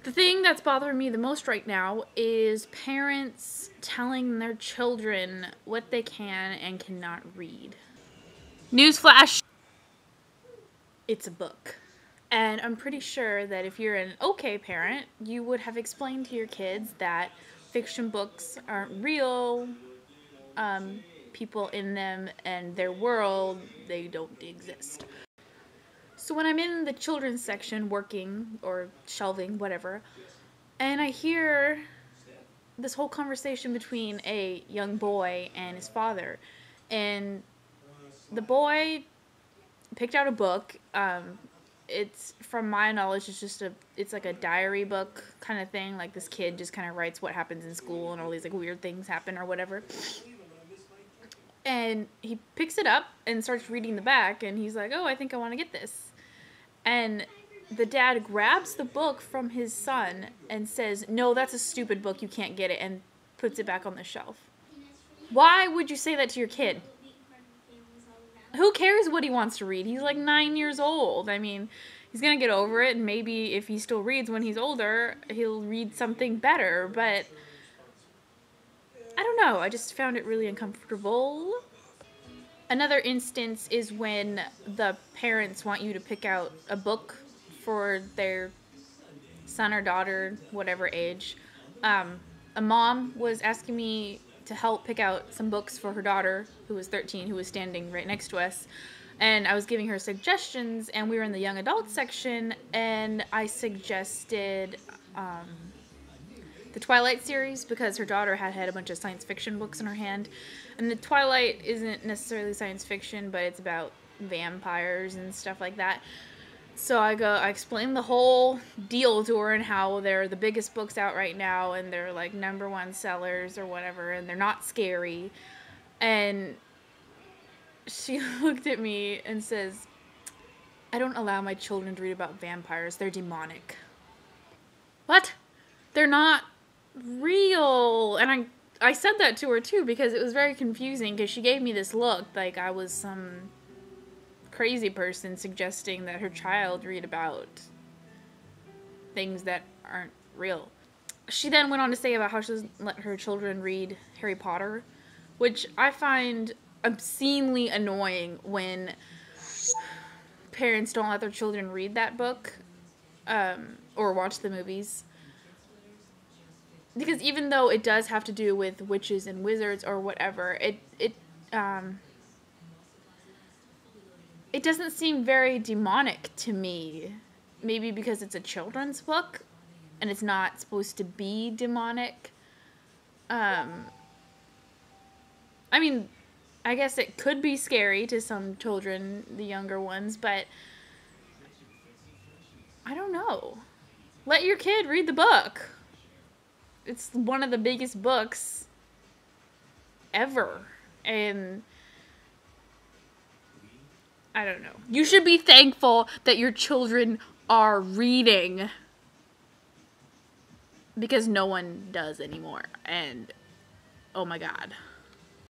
The thing that's bothering me the most right now is parents telling their children what they can and cannot read. Newsflash! It's a book. And I'm pretty sure that if you're an okay parent, you would have explained to your kids that fiction books aren't real, people in them and their world, they don't exist. So when I'm in the children's section working or shelving, whatever, and I hear this whole conversation between a young boy and his father, and the boy picked out a book. It's, from my knowledge, it's like a diary book kind of thing. Like, this kid just kind of writes what happens in school and all these like weird things happen or whatever. And he picks it up and starts reading the back, and he's like, oh, I think I want to get this. And the dad grabs the book from his son and says, no, that's a stupid book, you can't get it, and puts it back on the shelf. Why would you say that to your kid? Who cares what he wants to read? He's like 9 years old. I mean, he's gonna get over it, and maybe if he still reads when he's older, he'll read something better, but I don't know. I just found it really uncomfortable. Another instance is when the parents want you to pick out a book for their son or daughter, whatever age. A mom was asking me to help pick out some books for her daughter, who was 13, who was standing right next to us. And I was giving her suggestions, and we were in the young adult section, and I suggested the Twilight series, because her daughter had a bunch of science fiction books in her hand. And the Twilight isn't necessarily science fiction, but it's about vampires and stuff like that. So I explained the whole deal to her and how they're the biggest books out right now, and they're like #1 sellers or whatever, and they're not scary. And she looked at me and says, I don't allow my children to read about vampires. They're demonic. What? They're not real. And I said that to her too, because it was very confusing, because she gave me this look like I was some crazy person suggesting that her child read about things that aren't real. She then went on to say about how she doesn't let her children read Harry Potter, which I find obscenely annoying when parents don't let their children read that book, or watch the movies. Because even though it does have to do with witches and wizards or whatever, it doesn't seem very demonic to me. Maybe because it's a children's book and it's not supposed to be demonic. I mean, I guess it could be scary to some children, the younger ones, but I don't know. Let your kid read the book. It's one of the biggest books ever. And I don't know. You should be thankful that your children are reading, because no one does anymore. And oh my God.